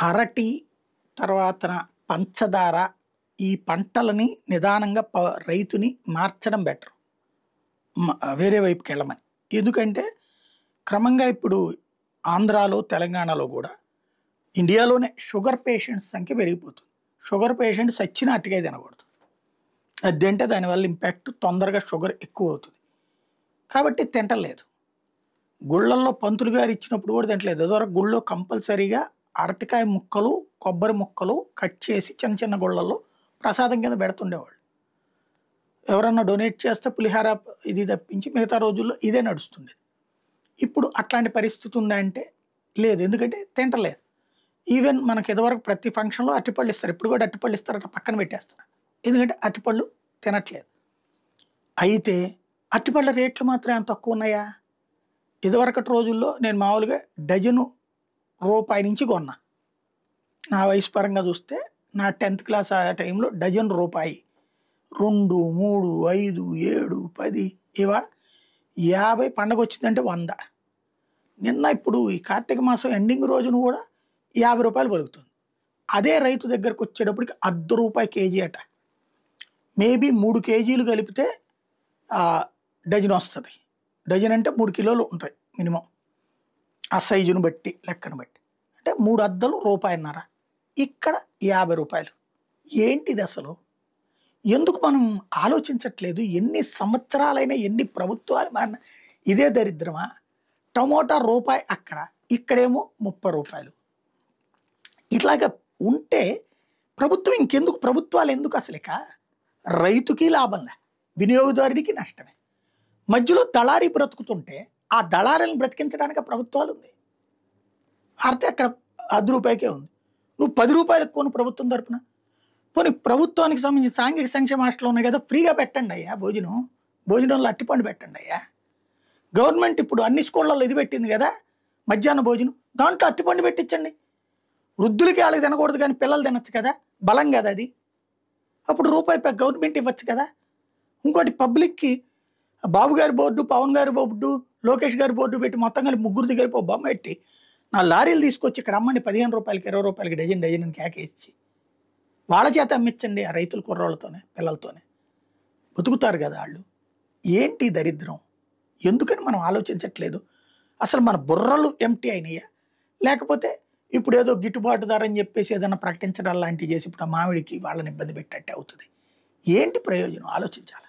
అరటి, తర్వాత పంచదార ఈ పంటలని నిదానంగా రైతుని మార్చడం బెటర్. వేరే వైపుకెళ్ళమని. ఎందుకంటే క్రమంగా ఇప్పుడు ఆంధ్రాలో, తెలంగాణలో గూడా ఇండియాలోనే షుగర్ పేషెంట్స్ సంఖ్య పెరిగిపోతుంది. షుగర్ పేషెంట్ సచ్చిన అరటికాయ తినకూడదు. అది తింటే దానివల్ల ఇంపాక్ట్ తొందరగా షుగర్ ఎక్కువవుతుంది. కాబట్టి తింటలేదు. గుళ్ళల్లో పంతులు గారు ఇచ్చినప్పుడు కూడా తింటలేదు. అదివరకు గుళ్ళో కంపల్సరీగా అరటికాయ ముక్కలు, కొబ్బరి ముక్కలు కట్ చేసి చిన్న చిన్న గుళ్ళల్లో ప్రసాదం కింద పెడుతుండేవాళ్ళు. ఎవరన్నా డొనేట్ చేస్తే పులిహార ఇది తప్పించి మిగతా రోజుల్లో ఇదే నడుస్తుండేది. ఇప్పుడు అట్లాంటి పరిస్థితి ఉందా అంటే లేదు. ఎందుకంటే తింటలేదు. ఈవెన్ మనకి ఇదివరకు ప్రతి ఫంక్షన్‌లో అరటిపళ్ళు ఇస్తారు. ఇప్పుడు కూడా అరటిపళ్ళు ఇస్తారట పక్కన పెట్టేస్తారు. ఎందుకంటే అరటిపళ్ళు తినట్లేదు. అయితే అరటిపళ్ళ రేట్లు మాత్రం ఏమైనా తక్కువ ఉన్నాయా? ఇదివరకటి రోజుల్లో నేను మామూలుగా డజను రూపాయి నుంచి కొన్నా. నా వయసు పరంగా చూస్తే నా 10th క్లాస్ ఆ టైంలో డజన్ రూపాయి. 2, 3, 5, 7, 10 ఇవాళ 50 పండగొచ్చిందంటే 100. నిన్న ఇప్పుడు ఈ కార్తీక మాసం ఎండింగ్ రోజున కూడా రూ. 50 పలుకుతుంది. అదే రైతు దగ్గరకొచ్చేటప్పటికి రూ. 1 కేజీ అట. మేబీ 3 కేజీలు కలిపితే డజన్ వస్తది. డజన్ అంటే 3 కిలోలు ఉంటాయి మినిమం. ఆ సైజును బట్టి, లెక్కను బట్టి. అంటే 3 అద్దలు రూపాయన్నర. ఇక్కడ రూ. 50. ఏంటిది అసలు? ఎందుకు మనం ఆలోచించట్లేదు? ఎన్ని సంవత్సరాలైనా, ఎన్ని ప్రభుత్వాలు మారినా ఇదే దరిద్రమా? టమోటా రూపాయి అక్కడ, ఇక్కడేమో రూ. 30. ఇట్లాగా ఉంటే ప్రభుత్వం ఇంకెందుకు? ప్రభుత్వాలు ఎందుకు అసలిక? రైతుకి లాభంలే, వినియోగదారుడికి నష్టమే. మధ్యలో దళారీ బ్రతుకుతుంటే ఆ దళారీలను బ్రతికించడానికి ప్రభుత్వాలు ఉంది. అర్థం అక్కడ రూ. 10 ఉంది. నువ్వు రూ. 10 కొను ప్రభుత్వం తరపున. పోనీ ప్రభుత్వానికి సంబంధించి సాంఘిక సంక్షేమ హాస్టల్ ఉన్నాయి కదా, ఫ్రీగా పెట్టండి అయ్యా భోజనం. భోజనంలో అరటిపండు పెట్టండి అయ్యా. గవర్నమెంట్ ఇప్పుడు అన్ని స్కూళ్ళల్లో ఇది పెట్టింది కదా, మధ్యాహ్న భోజనం. దాంట్లో అరటిపండు పెట్టించండి. వృద్ధులకి వాళ్ళకి తినకూడదు కానీ పిల్లలు తినచ్చు కదా, బలం కదా అది. అప్పుడు రూపాయి గవర్నమెంట్ ఇవ్వచ్చు కదా. ఇంకోటి పబ్లిక్కి బాబు గారి బోర్డు, పవన్ గారి బోర్డు, లోకేష్ గారి బోర్డు పెట్టి మొత్తం కలిపి ముగ్గురు కలిపి ఓ బొమ్మ పెట్టి 4 లారీలు తీసుకొచ్చి ఇక్కడ అమ్మండి రూ. 15, రూ. 20 డజన్ అని కేకేసి వాళ్ళ చేత అమ్మించండి. ఆ రైతుల కుర్రోళ్ళతోనే, పిల్లలతోనే బతుకుతారు కదా వాళ్ళు. ఏంటి దరిద్రం? ఎందుకని మనం ఆలోచించట్లేదు? అసలు మన బుర్రలు ఎంటీ అయినాయా? లేకపోతే ఇప్పుడు ఏదో గిట్టుబాటు ధర అని చెప్పేసి ఏదైనా ప్రకటించడం లాంటివి చేసి ఇప్పుడు ఆ మామిడికి వాళ్ళని ఇబ్బంది పెట్టట్టే అవుతుంది. ఏంటి ప్రయోజనం? ఆలోచించాలి.